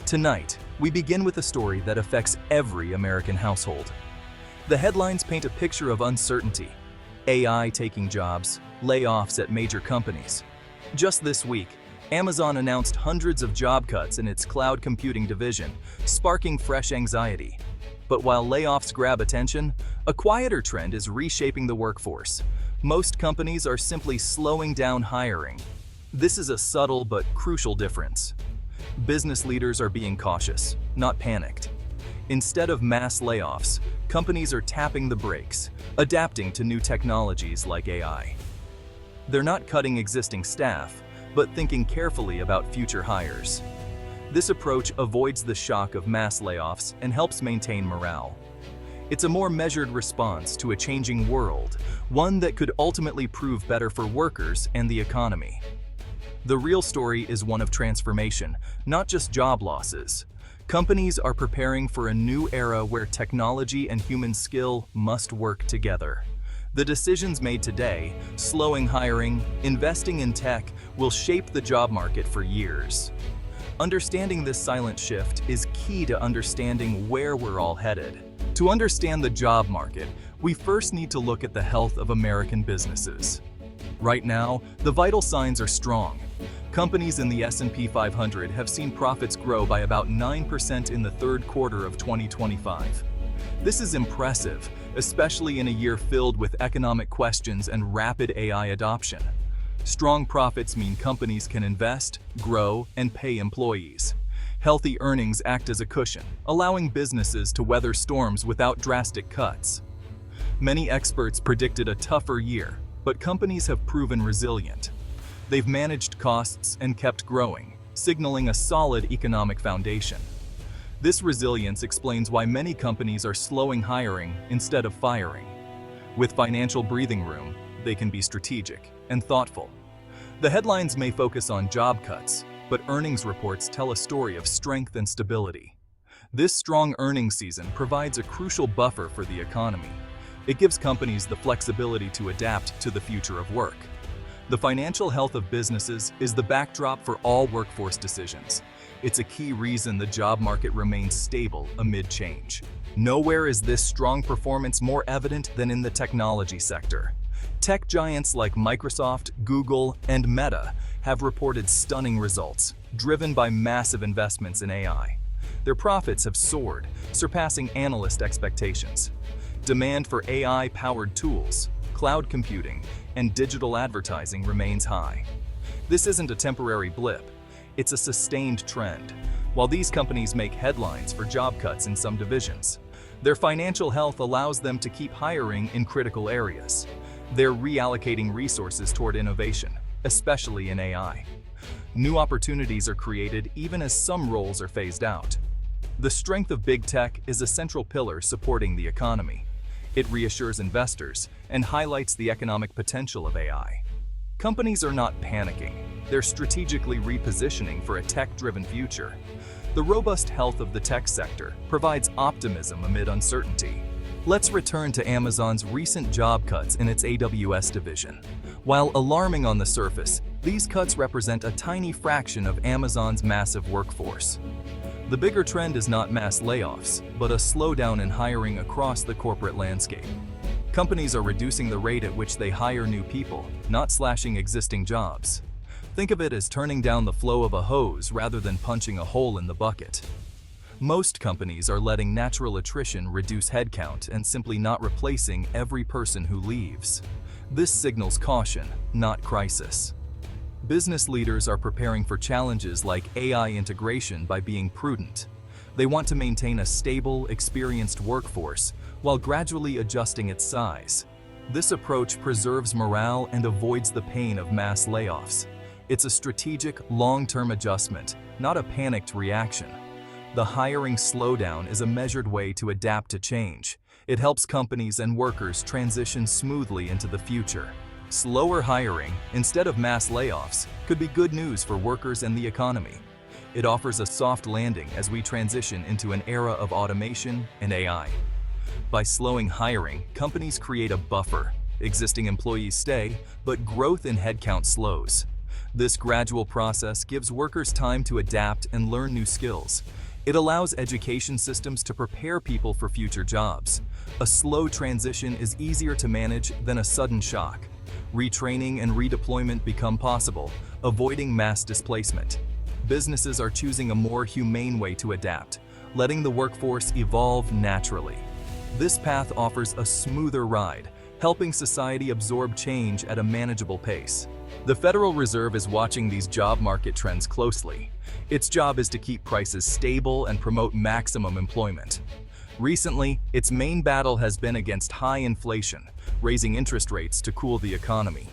Tonight, we begin with a story that affects every American household. The headlines paint a picture of uncertainty: AI taking jobs, layoffs at major companies. Just this week, Amazon announced hundreds of job cuts in its cloud computing division, sparking fresh anxiety. But while layoffs grab attention, a quieter trend is reshaping the workforce. Most companies are simply slowing down hiring. This is a subtle but crucial difference. Business leaders are being cautious, not panicked. Instead of mass layoffs, companies are tapping the brakes, adapting to new technologies like AI. They're not cutting existing staff, but thinking carefully about future hires. This approach avoids the shock of mass layoffs and helps maintain morale. It's a more measured response to a changing world, one that could ultimately prove better for workers and the economy. The real story is one of transformation, not just job losses. Companies are preparing for a new era where technology and human skill must work together. The decisions made today, slowing hiring, investing in tech, will shape the job market for years. Understanding this silent shift is key to understanding where we're all headed. To understand the job market, we first need to look at the health of American businesses. Right now, the vital signs are strong. Companies in the S&P 500 have seen profits grow by about 9% in the third quarter of 2025. This is impressive, especially in a year filled with economic questions and rapid AI adoption. Strong profits mean companies can invest, grow, and pay employees. Healthy earnings act as a cushion, allowing businesses to weather storms without drastic cuts. Many experts predicted a tougher year, but companies have proven resilient. They've managed costs and kept growing, signaling a solid economic foundation. This resilience explains why many companies are slowing hiring instead of firing. With financial breathing room, they can be strategic and thoughtful. The headlines may focus on job cuts, but earnings reports tell a story of strength and stability. This strong earnings season provides a crucial buffer for the economy. It gives companies the flexibility to adapt to the future of work. The financial health of businesses is the backdrop for all workforce decisions. It's a key reason the job market remains stable amid change. Nowhere is this strong performance more evident than in the technology sector. Tech giants like Microsoft, Google, and Meta have reported stunning results, driven by massive investments in AI. Their profits have soared, surpassing analyst expectations. Demand for AI-powered tools, cloud computing, and digital advertising remains high. This isn't a temporary blip, it's a sustained trend. While these companies make headlines for job cuts in some divisions, their financial health allows them to keep hiring in critical areas. They're reallocating resources toward innovation, especially in AI. New opportunities are created even as some roles are phased out. The strength of big tech is a central pillar supporting the economy. It reassures investors and highlights the economic potential of AI. Companies are not panicking. They're strategically repositioning for a tech-driven future. The robust health of the tech sector provides optimism amid uncertainty. Let's return to Amazon's recent job cuts in its AWS division. While alarming on the surface, these cuts represent a tiny fraction of Amazon's massive workforce. The bigger trend is not mass layoffs, but a slowdown in hiring across the corporate landscape. Companies are reducing the rate at which they hire new people, not slashing existing jobs. Think of it as turning down the flow of a hose rather than punching a hole in the bucket. Most companies are letting natural attrition reduce headcount and simply not replacing every person who leaves. This signals caution, not crisis. Business leaders are preparing for challenges like AI integration by being prudent. They want to maintain a stable, experienced workforce while gradually adjusting its size. This approach preserves morale and avoids the pain of mass layoffs. It's a strategic, long-term adjustment, not a panicked reaction. The hiring slowdown is a measured way to adapt to change. It helps companies and workers transition smoothly into the future. Slower hiring, instead of mass layoffs, could be good news for workers and the economy. It offers a soft landing as we transition into an era of automation and AI. By slowing hiring, companies create a buffer. Existing employees stay, but growth in headcount slows. This gradual process gives workers time to adapt and learn new skills. It allows education systems to prepare people for future jobs. A slow transition is easier to manage than a sudden shock. Retraining and redeployment become possible, avoiding mass displacement. Businesses are choosing a more humane way to adapt, letting the workforce evolve naturally. This path offers a smoother ride, helping society absorb change at a manageable pace. The Federal Reserve is watching these job market trends closely. Its job is to keep prices stable and promote maximum employment. Recently, its main battle has been against high inflation, raising interest rates to cool the economy.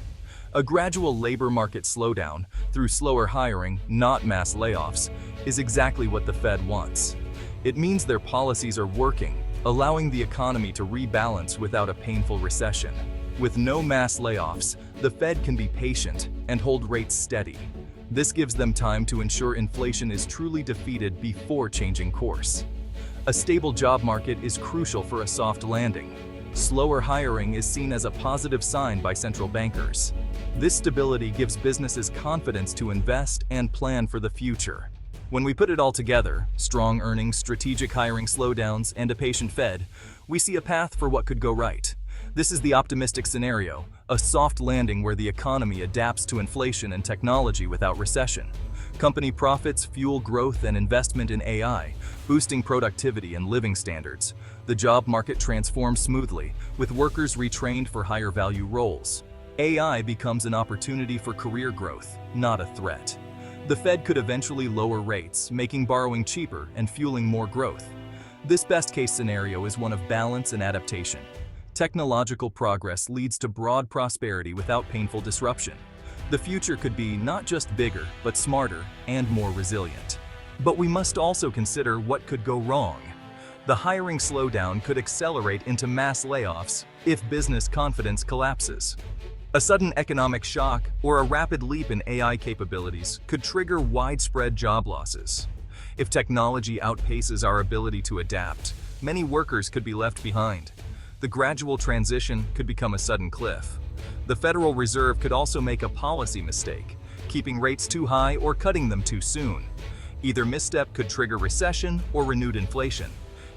A gradual labor market slowdown, through slower hiring, not mass layoffs, is exactly what the Fed wants. It means their policies are working, allowing the economy to rebalance without a painful recession. With no mass layoffs, the Fed can be patient and hold rates steady. This gives them time to ensure inflation is truly defeated before changing course. A stable job market is crucial for a soft landing. Slower hiring is seen as a positive sign by central bankers. This stability gives businesses confidence to invest and plan for the future. When we put it all together, strong earnings, strategic hiring slowdowns, and a patient Fed, we see a path for what could go right. This is the optimistic scenario, a soft landing where the economy adapts to inflation and technology without recession. Company profits fuel growth and investment in AI, boosting productivity and living standards. The job market transforms smoothly, with workers retrained for higher value roles. AI becomes an opportunity for career growth, not a threat. The Fed could eventually lower rates, making borrowing cheaper and fueling more growth. This best-case scenario is one of balance and adaptation. Technological progress leads to broad prosperity without painful disruption. The future could be not just bigger, but smarter and more resilient. But we must also consider what could go wrong. The hiring slowdown could accelerate into mass layoffs if business confidence collapses. A sudden economic shock or a rapid leap in AI capabilities could trigger widespread job losses. If technology outpaces our ability to adapt, many workers could be left behind. The gradual transition could become a sudden cliff. The Federal Reserve could also make a policy mistake, keeping rates too high or cutting them too soon. Either misstep could trigger recession or renewed inflation.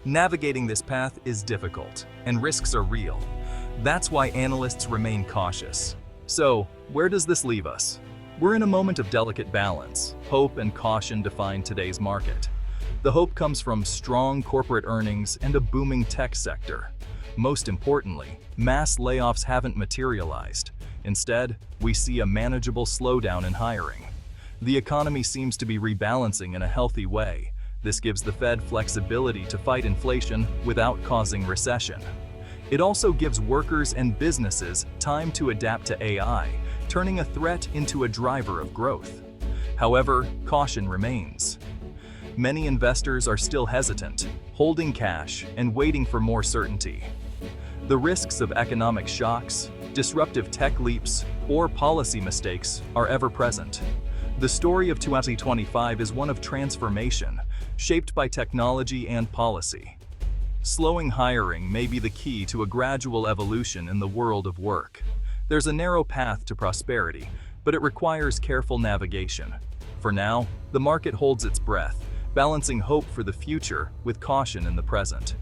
Navigating this path is difficult, and risks are real. That's why analysts remain cautious. So, where does this leave us? We're in a moment of delicate balance. Hope and caution define today's market. The hope comes from strong corporate earnings and a booming tech sector. Most importantly, mass layoffs haven't materialized. Instead, we see a manageable slowdown in hiring. The economy seems to be rebalancing in a healthy way. This gives the Fed flexibility to fight inflation without causing recession. It also gives workers and businesses time to adapt to AI, turning a threat into a driver of growth. However, caution remains. Many investors are still hesitant, holding cash and waiting for more certainty. The risks of economic shocks, disruptive tech leaps, or policy mistakes are ever present. The story of 2025 is one of transformation, shaped by technology and policy. Slowing hiring may be the key to a gradual evolution in the world of work. There's a narrow path to prosperity, but it requires careful navigation. For now, the market holds its breath, balancing hope for the future with caution in the present.